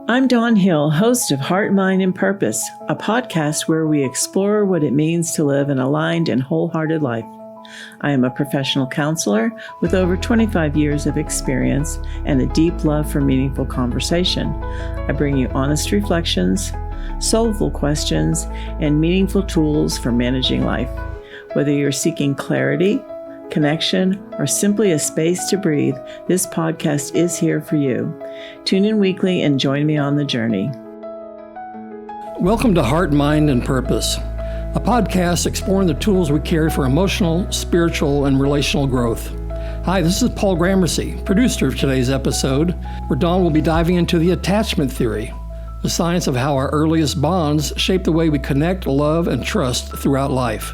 I'm Dawn Hill, host of Heart, Mind, and Purpose, a podcast where we explore what it means to live an aligned and wholehearted life. I am a professional counselor with over 25 years of experience and a deep love for meaningful conversation. I bring you honest reflections, soulful questions, and meaningful tools for managing life. Whether you're seeking clarity, connection, or simply a space to breathe, this podcast is here for you. Tune in weekly and join me on the journey. Welcome to Heart, Mind, and Purpose, a podcast exploring the tools we carry for emotional, spiritual, and relational growth. Hi, this is Paul Gramercy, producer of today's episode, where Dawn will be diving into the attachment theory, the science of how our earliest bonds shape the way we connect, love, and trust throughout life.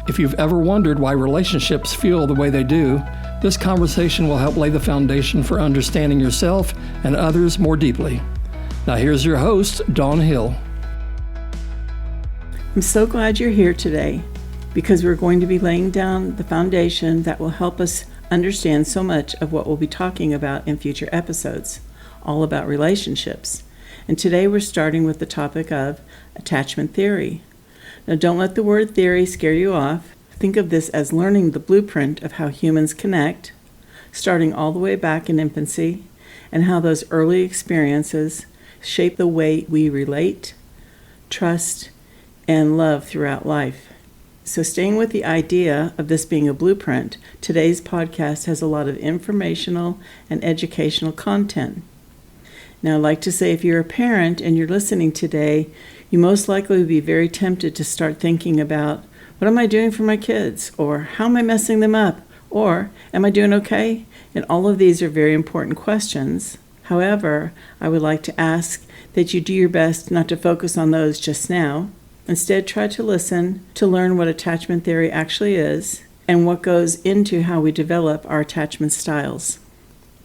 If you've ever wondered why relationships feel the way they do, this conversation will help lay the foundation for understanding yourself and others more deeply. Now here's your host, Dawn Hill. I'm so glad you're here today because we're going to be laying down the foundation that will help us understand so much of what we'll be talking about in future episodes, all about relationships. And today we're starting with the topic of attachment theory. Now, don't let the word theory scare you off. Think of this as learning the blueprint of how humans connect, starting all the way back in infancy, and how those early experiences shape the way we relate, trust, and love throughout life. So staying with the idea of this being a blueprint, today's podcast has a lot of informational and educational content. Now, I'd like to say if you're a parent and you're listening today, you most likely would be very tempted to start thinking about, what am I doing for my kids? Or how am I messing them up? Or am I doing okay? And all of these are very important questions. However, I would like to ask that you do your best not to focus on those just now. Instead, try to listen to learn what attachment theory actually is and what goes into how we develop our attachment styles.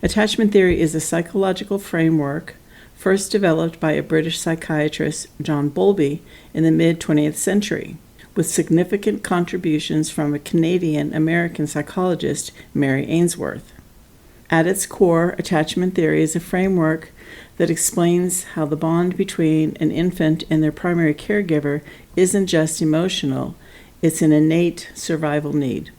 Attachment theory is a psychological framework first developed by a British psychiatrist, John Bowlby, in the mid-20th century, with significant contributions from a Canadian-American psychologist, Mary Ainsworth. At its core, attachment theory is a framework that explains how the bond between an infant and their primary caregiver isn't just emotional, it's an innate survival need.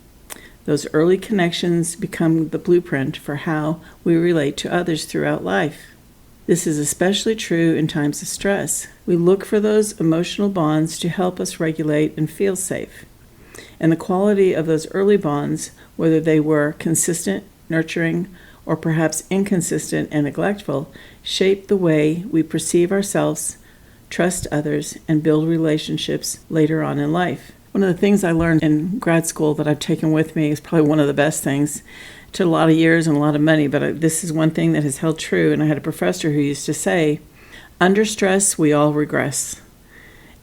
Those early connections become the blueprint for how we relate to others throughout life. This is especially true in times of stress. We look for those emotional bonds to help us regulate and feel safe. And the quality of those early bonds, whether they were consistent, nurturing, or perhaps inconsistent and neglectful, shape the way we perceive ourselves, trust others, and build relationships later on in life. One of the things I learned in grad school that I've taken with me is probably one of the best things. It took a lot of years and a lot of money, but this is one thing that has held true. And I had a professor who used to say, under stress, we all regress.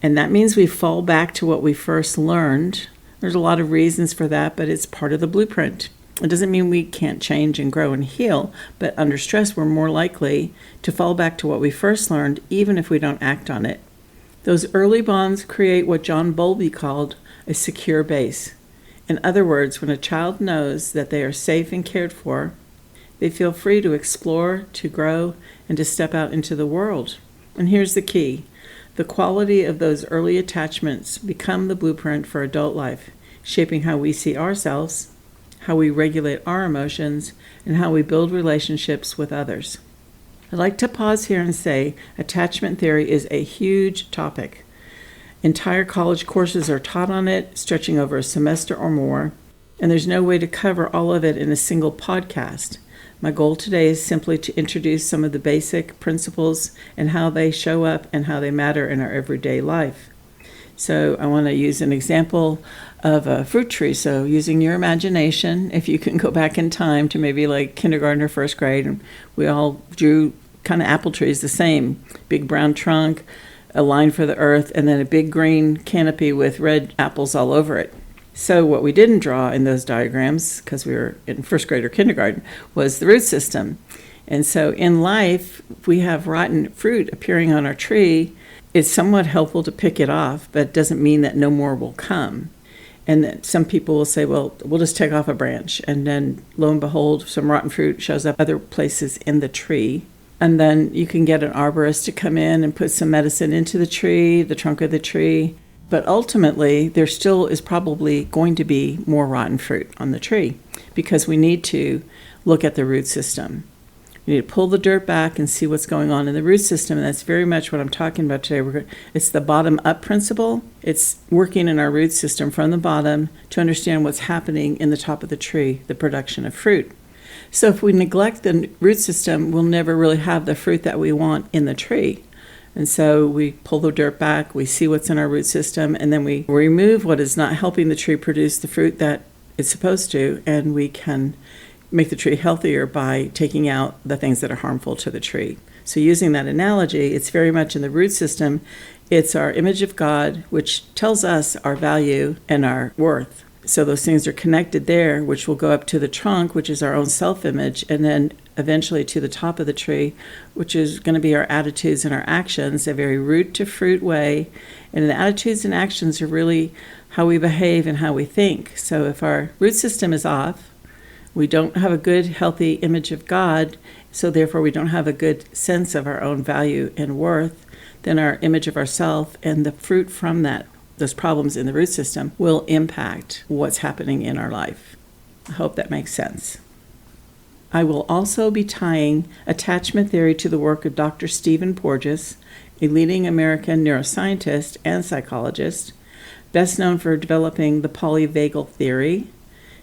And that means we fall back to what we first learned. There's a lot of reasons for that, but it's part of the blueprint. It doesn't mean we can't change and grow and heal, but under stress, we're more likely to fall back to what we first learned, even if we don't act on it. Those early bonds create what John Bowlby called a secure base. In other words, when a child knows that they are safe and cared for, they feel free to explore, to grow, and to step out into the world. And here's the key. The quality of those early attachments become the blueprint for adult life, shaping how we see ourselves, how we regulate our emotions, and how we build relationships with others. I'd like to pause here and say attachment theory is a huge topic. Entire college courses are taught on it, stretching over a semester or more, and there's no way to cover all of it in a single podcast. My goal today is simply to introduce some of the basic principles and how they show up and how they matter in our everyday life. So I want to use an example of a fruit tree. So using your imagination, if you can go back in time to maybe like kindergarten or first grade, and we all drew kind of apple trees the same, big brown trunk, a line for the earth, and then a big green canopy with red apples all over it. So what we didn't draw in those diagrams, because we were in first grade or kindergarten, was the root system. And so in life, if we have rotten fruit appearing on our tree, it's somewhat helpful to pick it off, but it doesn't mean that no more will come. And that some people will say, well, we'll just take off a branch. And then lo and behold, some rotten fruit shows up other places in the tree. And then you can get an arborist to come in and put some medicine into the tree, the trunk of the tree. But ultimately, there still is probably going to be more rotten fruit on the tree because we need to look at the root system. We need to pull the dirt back and see what's going on in the root system, and that's very much what I'm talking about today. It's the bottom-up principle. It's working in our root system from the bottom to understand what's happening in the top of the tree, the production of fruit. So if we neglect the root system, we'll never really have the fruit that we want in the tree. And so we pull the dirt back, we see what's in our root system, and then we remove what is not helping the tree produce the fruit that it's supposed to, and we can make the tree healthier by taking out the things that are harmful to the tree. So using that analogy, it's very much in the root system. It's our image of God, which tells us our value and our worth. So those things are connected there, which will go up to the trunk, which is our own self-image, and then eventually to the top of the tree, which is going to be our attitudes and our actions, a very root-to-fruit way. And the attitudes and actions are really how we behave and how we think. So if our root system is off, we don't have a good, healthy image of God, so therefore we don't have a good sense of our own value and worth, then our image of ourself and the fruit from that, those problems in the root system, will impact what's happening in our life. I hope that makes sense. I will also be tying attachment theory to the work of Dr. Stephen Porges, a leading American neuroscientist and psychologist, best known for developing the polyvagal theory.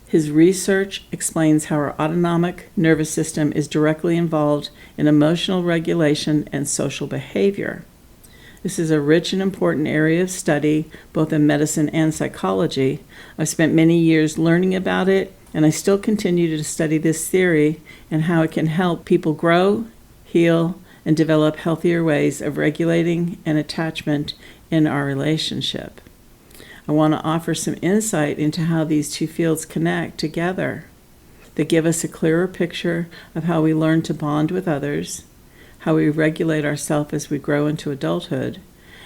His research explains how our autonomic nervous system is directly involved in emotional regulation and social behavior. This is a rich and important area of study, both in medicine and psychology. I've spent many years learning about it, and I still continue to study this theory and how it can help people grow, heal, and develop healthier ways of regulating and attachment in our relationship. I want to offer some insight into how these two fields connect together that give us a clearer picture of how we learn to bond with others, how we regulate ourselves as we grow into adulthood,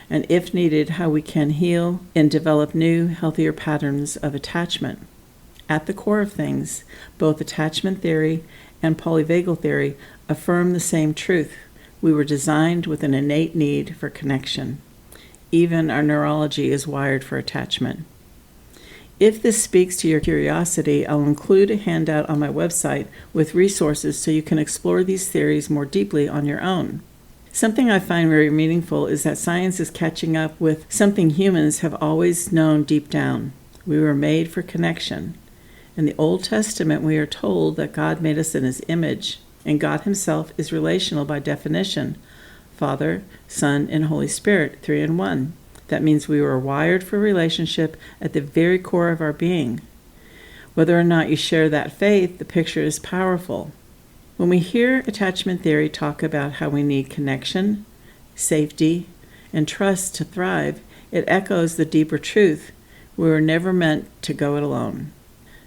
and if needed, how we can heal and develop new, healthier patterns of attachment. At the core of things, both attachment theory and polyvagal theory affirm the same truth. We were designed with an innate need for connection. Even our neurology is wired for attachment. If this speaks to your curiosity, I'll include a handout on my website with resources so you can explore these theories more deeply on your own. Something I find very meaningful is that science is catching up with something humans have always known deep down. We were made for connection. In the Old Testament, we are told that God made us in His image, and God Himself is relational by definition. Father, Son, and Holy Spirit, 3 in 1. That means we were wired for relationship at the very core of our being. Whether or not you share that faith, the picture is powerful. When we hear attachment theory talk about how we need connection, safety, and trust to thrive, it echoes the deeper truth. We were never meant to go it alone.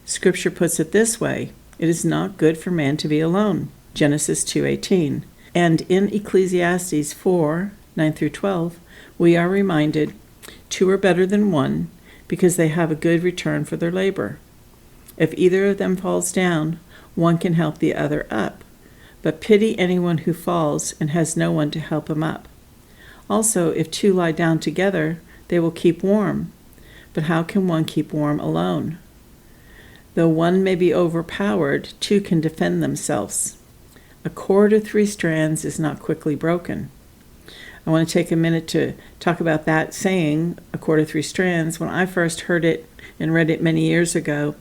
Scripture puts it this way: it is not good for man to be alone. Genesis 2:18. And in Ecclesiastes 4:9-12, we are reminded, 2 are better than 1, because they have a good return for their labor. If either of them falls down, one can help the other up. But pity anyone who falls and has no one to help him up. Also, if 2 lie down together, they will keep warm. But how can one keep warm alone? Though one may be overpowered, 2 can defend themselves. A cord of 3 strands is not quickly broken. I want to take a minute to talk about that saying, a cord of 3 strands. When I first heard it and read it many years ago,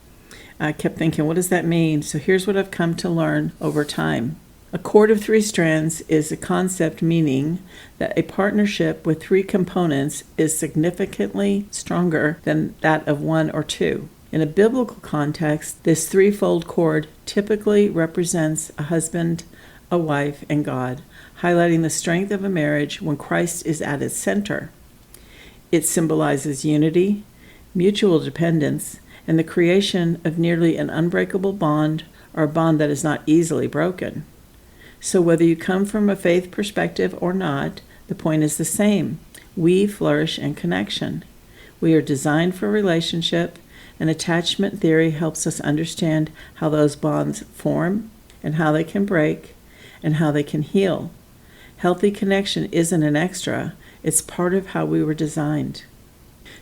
I kept thinking, what does that mean? So here's what I've come to learn over time. A cord of 3 strands is a concept meaning that a partnership with 3 components is significantly stronger than that of 1 or 2. In a biblical context, this threefold cord typically represents a husband, a wife, and God, highlighting the strength of a marriage when Christ is at its center. It symbolizes unity, mutual dependence, and the creation of nearly an unbreakable bond, or a bond that is not easily broken. So whether you come from a faith perspective or not, the point is the same. We flourish in connection. We are designed for relationship, and attachment theory helps us understand how those bonds form and how they can break, and how they can heal. Healthy connection isn't an extra, it's part of how we were designed.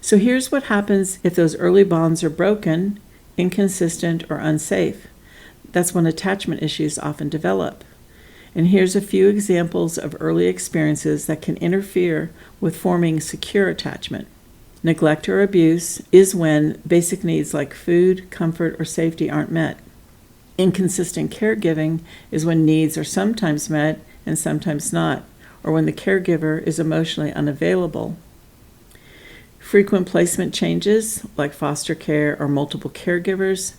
So here's what happens if those early bonds are broken, inconsistent, or unsafe. That's when attachment issues often develop. And here's a few examples of early experiences that can interfere with forming secure attachment. Neglect or abuse is when basic needs like food, comfort, or safety aren't met. Inconsistent caregiving is when needs are sometimes met and sometimes not, or when the caregiver is emotionally unavailable. Frequent placement changes, like foster care or multiple caregivers,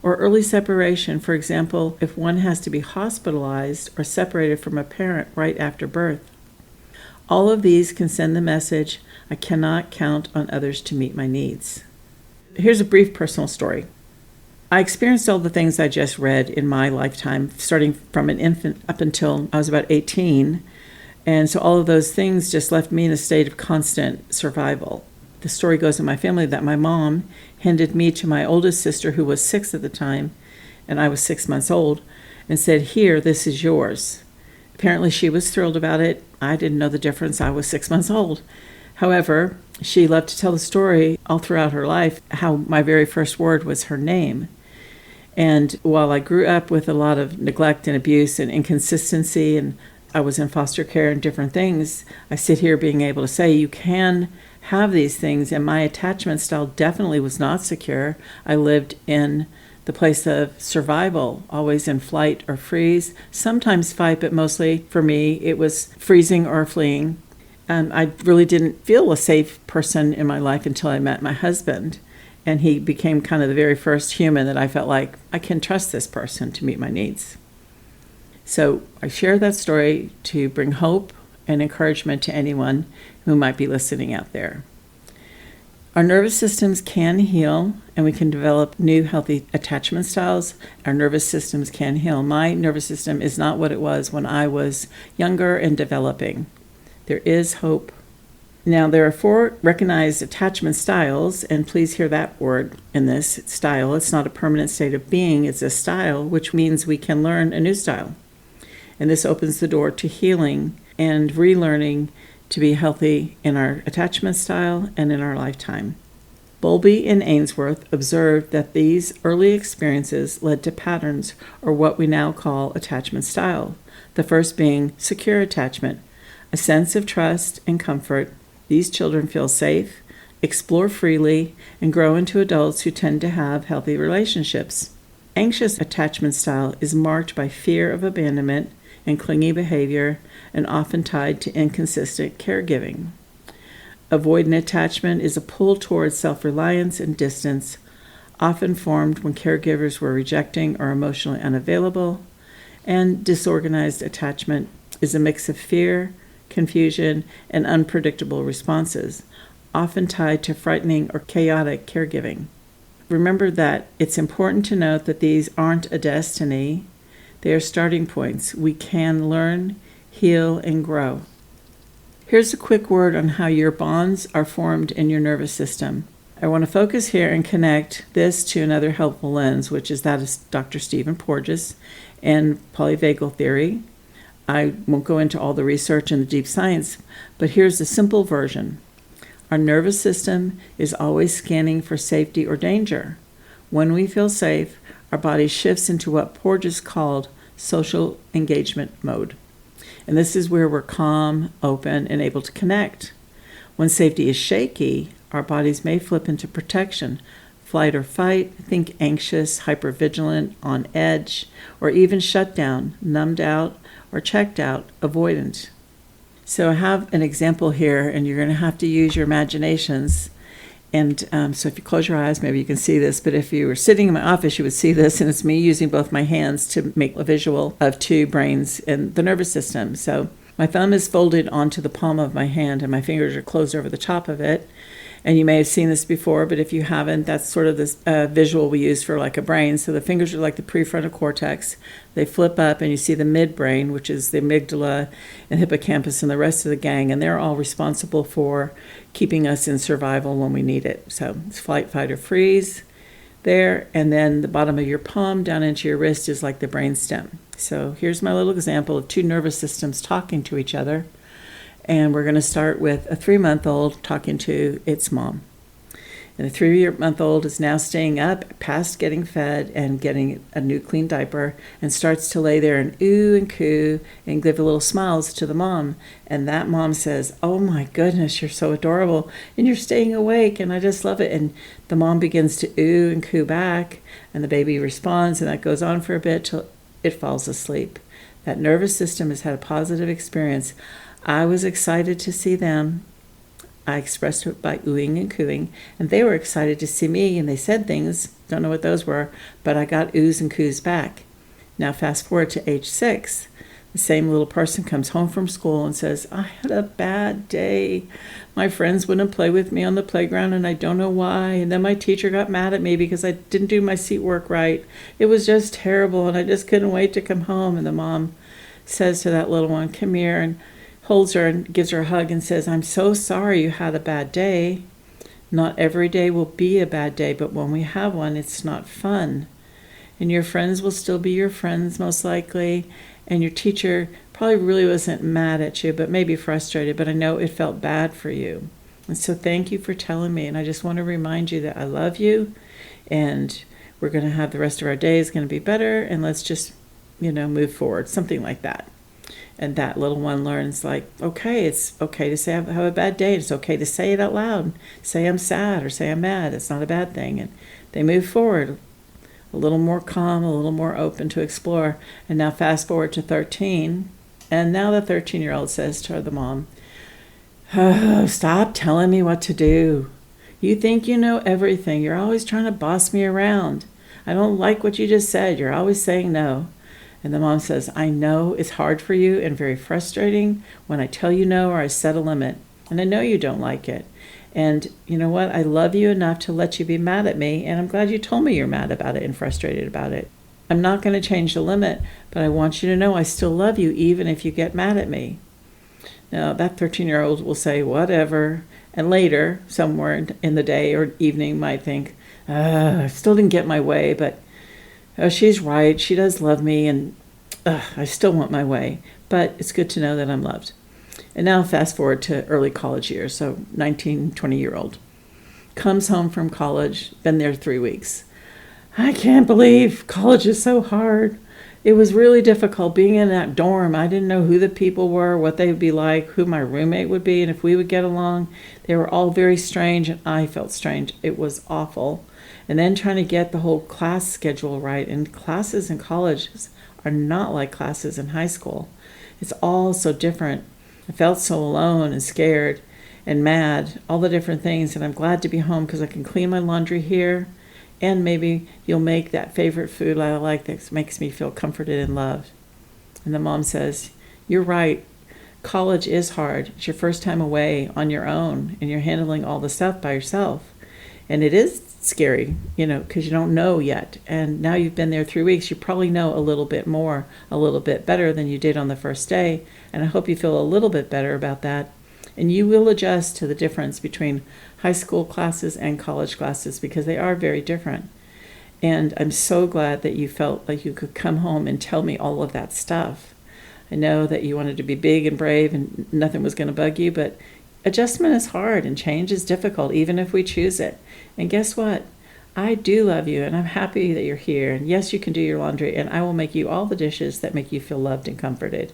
or early separation, for example, if one has to be hospitalized or separated from a parent right after birth. All of these can send the message, I cannot count on others to meet my needs. Here's a brief personal story. I experienced all the things I just read in my lifetime, starting from an infant up until I was about 18. And so all of those things just left me in a state of constant survival. The story goes in my family that my mom handed me to my oldest sister, who was 6 at the time, and I was 6 months old, and said, here, this is yours. Apparently she was thrilled about it. I didn't know the difference. I was 6 months old. However, she loved to tell the story all throughout her life, how my very first word was her name. And while I grew up with a lot of neglect and abuse and inconsistency, and I was in foster care and different things, I sit here being able to say you can have these things, and my attachment style definitely was not secure. I lived in the place of survival, always in flight or freeze, sometimes fight, but mostly for me it was freezing or fleeing. I really didn't feel a safe person in my life until I met my husband, and he became kind of the very first human that I felt like I can trust this person to meet my needs. So I share that story to bring hope and encouragement to anyone who might be listening out there. Our nervous systems can heal, and we can develop new healthy attachment styles. Our nervous systems can heal. My nervous system is not what it was when I was younger and developing. There is hope. Now, there are 4 recognized attachment styles, and please hear that word in this style. It's not a permanent state of being, it's a style, which means we can learn a new style. And this opens the door to healing and relearning to be healthy in our attachment style and in our lifetime. Bowlby and Ainsworth observed that these early experiences led to patterns, or what we now call attachment style. The first being secure attachment, a sense of trust and comfort. These children feel safe, explore freely, and grow into adults who tend to have healthy relationships. Anxious attachment style is marked by fear of abandonment and clingy behavior, and often tied to inconsistent caregiving. Avoidant attachment is a pull towards self-reliance and distance, often formed when caregivers were rejecting or emotionally unavailable. And disorganized attachment is a mix of fear, confusion, and unpredictable responses, often tied to frightening or chaotic caregiving. Remember that it's important to note that these aren't a destiny. They are starting points. We can learn, heal, and grow. Here's a quick word on how your bonds are formed in your nervous system. I want to focus here and connect this to another helpful lens, which is that of Dr. Stephen Porges and polyvagal theory. I won't go into all the research and the deep science, but here's the simple version. Our nervous system is always scanning for safety or danger. When we feel safe, our body shifts into what Porges called social engagement mode. And this is where we're calm, open, and able to connect. When safety is shaky, our bodies may flip into protection, flight or fight, think anxious, hypervigilant, on edge, or even shut down, numbed out, or checked out, avoidant. So I have an example here, and you're going to have to use your imaginations. And so if you close your eyes, maybe you can see this, but if you were sitting in my office, you would see this, and it's me using both my hands to make a visual of 2 brains in the nervous system. So my thumb is folded onto the palm of my hand, and my fingers are closed over the top of it. And you may have seen this before, but if you haven't, that's sort of this visual we use for like a brain. So the fingers are like the prefrontal cortex. They flip up, and you see the midbrain, which is the amygdala and hippocampus and the rest of the gang, and they're all responsible for keeping us in survival when we need it. So it's flight, fight, or freeze. there, and then the bottom of your palm down into your wrist is like the brainstem. So here's my little example of two nervous systems talking to each other. And we're going to start with a 3-month-old talking to its mom. And the 3-month-old is now staying up past getting fed and getting a new clean diaper and starts to lay there and ooh and coo and give little smiles to the mom. And that mom says, "Oh my goodness, you're so adorable and you're staying awake and I just love it." And the mom begins to ooh and coo back and the baby responds, and that goes on for a bit till it falls asleep. That nervous system has had a positive experience. I was excited to see them. I expressed it by oohing and cooing, and they were excited to see me, and they said things, don't know what those were, but I got oohs and coos back. Now fast forward to age 6, the same little person comes home from school and says, "I had a bad day. My friends wouldn't play with me on the playground, and I don't know why, and then my teacher got mad at me because I didn't do my seat work right. It was just terrible, and I just couldn't wait to come home." And the mom says to that little one, "Come here," and holds her and gives her a hug and says, "I'm so sorry you had a bad day. Not every day will be a bad day, but when we have one, it's not fun. And your friends will still be your friends, most likely. And your teacher probably really wasn't mad at you, but maybe frustrated, but I know it felt bad for you. And so thank you for telling me. And I just want to remind you that I love you, and we're going to have the rest of our day is going to be better, and let's just, move forward," something like that. And that little one learns, like, okay, it's okay to say I have a bad day. It's okay to say it out loud. Say I'm sad or say I'm mad. It's not a bad thing. And they move forward, a little more calm, a little more open to explore. And now fast forward to 13. And now the 13-year-old says to the mom, "Oh, stop telling me what to do. You think you know everything. You're always trying to boss me around. I don't like what you just said. You're always saying no." And the mom says, "I know it's hard for you and very frustrating when I tell you no or I set a limit. And I know you don't like it. And you know what? I love you enough to let you be mad at me. And I'm glad you told me you're mad about it and frustrated about it. I'm not going to change the limit, but I want you to know I still love you even if you get mad at me." Now, that 13-year-old will say, "Whatever." And later, somewhere in the day or evening, might think, "I still didn't get my way, but oh, she's right. She does love me, and I still want my way. But it's good to know that I'm loved." And now fast forward to early college years, so 19, 20-year-old. Comes home from college, been there 3 weeks. "I can't believe college is so hard. It was really difficult being in that dorm. I didn't know who the people were, what they would be like, who my roommate would be, and if we would get along. They were all very strange, and I felt strange. It was awful. And then trying to get the whole class schedule right. And classes in colleges are not like classes in high school. It's all so different. I felt so alone and scared and mad, all the different things. And I'm glad to be home because I can clean my laundry here. And maybe you'll make that favorite food I like that makes me feel comforted and loved." And the mom says, "You're right. College is hard. It's your first time away on your own, and you're handling all the stuff by yourself. And it is scary, because you don't know yet. And now you've been there 3 weeks, you probably know a little bit more, a little bit better than you did on the first day. And I hope you feel a little bit better about that. And you will adjust to the difference between high school classes and college classes because they are very different. And I'm so glad that you felt like you could come home and tell me all of that stuff. I know that you wanted to be big and brave and nothing was going to bug you, but adjustment is hard and change is difficult, even if we choose it. And guess what? I do love you, and I'm happy that you're here. And yes, you can do your laundry, and I will make you all the dishes that make you feel loved and comforted."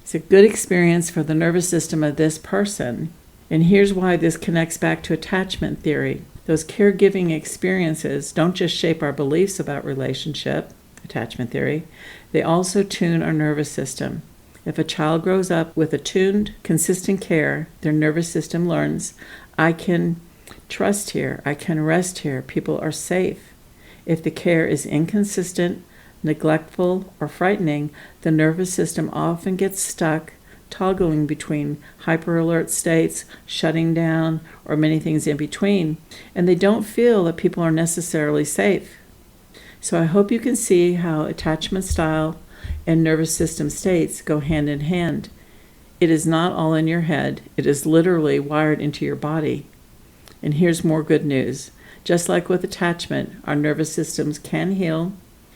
It's a good experience for the nervous system of this person. And here's why this connects back to attachment theory. Those caregiving experiences don't just shape our beliefs about relationship, attachment theory, they also tune our nervous system. If a child grows up with attuned, consistent care, their nervous system learns, I can trust here, I can rest here, people are safe. If the care is inconsistent, neglectful, or frightening, the nervous system often gets stuck, toggling between hyper-alert states, shutting down, or many things in between, and they don't feel that people are necessarily safe. So I hope you can see how attachment style and nervous system states go hand in hand. It is not all in your head. It is literally wired into your body. And here's more good news. Just like with attachment, our nervous systems can heal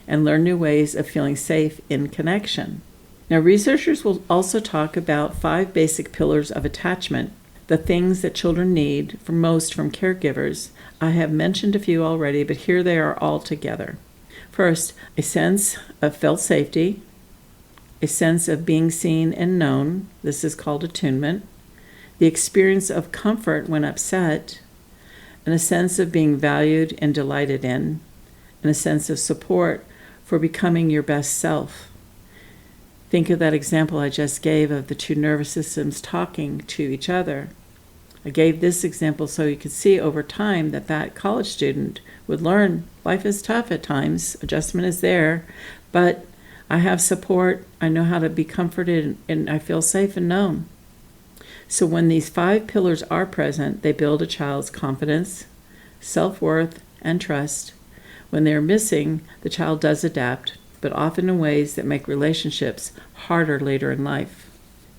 and learn new ways of feeling safe in connection. Now, researchers will also talk about 5 basic pillars of attachment, the things that children need most from caregivers. I have mentioned a few already, but here they are all together. First, a sense of felt safety, a sense of being seen and known. This is called attunement. The experience of comfort when upset, and a sense of being valued and delighted in, and a sense of support for becoming your best self. Think of that example I just gave of the 2 nervous systems talking to each other. I gave this example so you could see over time that college student would learn life is tough at times, adjustment is there, but I have support, I know how to be comforted, and I feel safe and known. So when these 5 pillars are present, they build a child's confidence, self-worth, and trust. When they're missing, the child does adapt, but often in ways that make relationships harder later in life.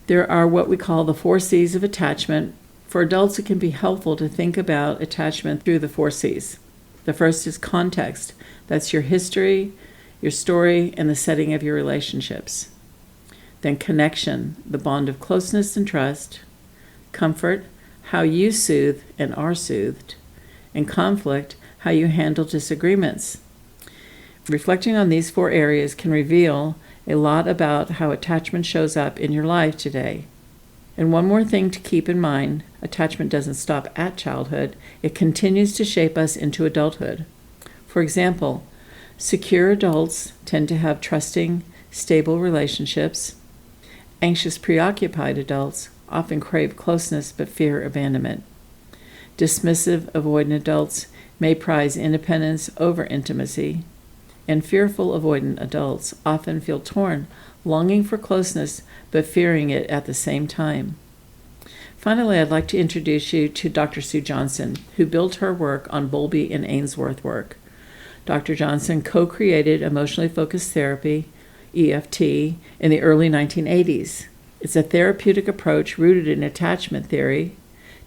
There are what we call the 4 C's of attachment. For adults, it can be helpful to think about attachment through the 4 C's. The first is context. That's your history, your story, and the setting of your relationships. Then connection, the bond of closeness and trust. Comfort, how you soothe and are soothed. And conflict, how you handle disagreements. Reflecting on these 4 areas can reveal a lot about how attachment shows up in your life today. And one more thing to keep in mind, attachment doesn't stop at childhood. It continues to shape us into adulthood. For example, secure adults tend to have trusting, stable relationships. Anxious, preoccupied adults often crave closeness but fear abandonment. Dismissive, avoidant adults may prize independence over intimacy. And fearful, avoidant adults often feel torn, longing for closeness but fearing it at the same time. Finally, I'd like to introduce you to Dr. Sue Johnson, who built her work on Bowlby and Ainsworth work. Dr. Johnson co-created emotionally focused therapy, EFT, in the early 1980s. It's a therapeutic approach rooted in attachment theory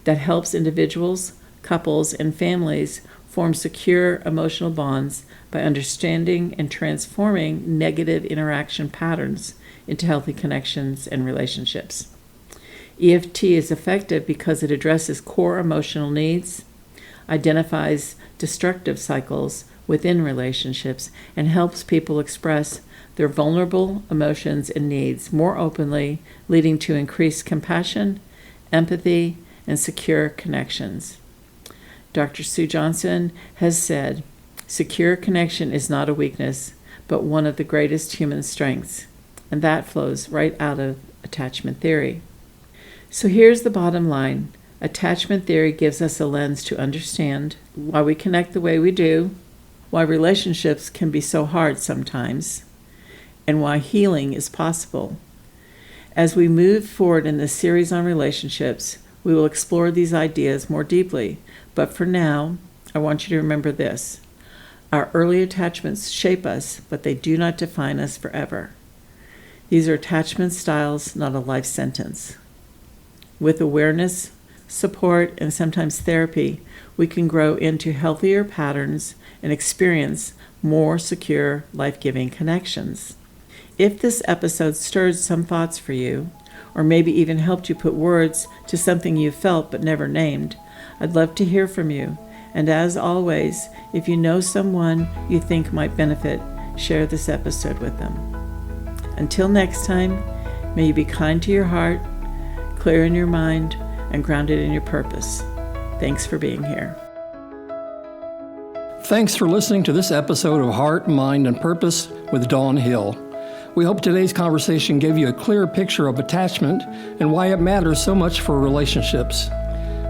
that helps individuals, couples, and families form secure emotional bonds by understanding and transforming negative interaction patterns into healthy connections and relationships. EFT is effective because it addresses core emotional needs, identifies destructive cycles within relationships, and helps people express their vulnerable emotions and needs more openly, leading to increased compassion, empathy, and secure connections. Dr. Sue Johnson has said, "Secure connection is not a weakness, but one of the greatest human strengths." And that flows right out of attachment theory. So here's the bottom line. Attachment theory gives us a lens to understand why we connect the way we do, why relationships can be so hard sometimes, and why healing is possible. As we move forward in this series on relationships, we will explore these ideas more deeply. But for now, I want you to remember this. Our early attachments shape us, but they do not define us forever. These are attachment styles, not a life sentence. With awareness, support, and sometimes therapy, we can grow into healthier patterns and experience more secure, life-giving connections. If this episode stirred some thoughts for you, or maybe even helped you put words to something you felt but never named, I'd love to hear from you. And as always, if you know someone you think might benefit, share this episode with them. Until next time, may you be kind to your heart, clear in your mind, and grounded in your purpose. Thanks for being here. Thanks for listening to this episode of Heart, Mind, and Purpose with Dawn Hill. We hope today's conversation gave you a clear picture of attachment and why it matters so much for relationships.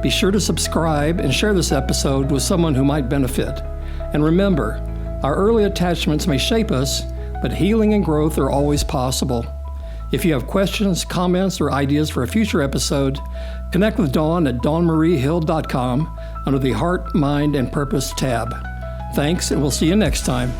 Be sure to subscribe and share this episode with someone who might benefit. And remember, our early attachments may shape us, but healing and growth are always possible. If you have questions, comments, or ideas for a future episode, connect with Dawn at dawnmariehill.com under the Heart, Mind, and Purpose tab. Thanks, and we'll see you next time.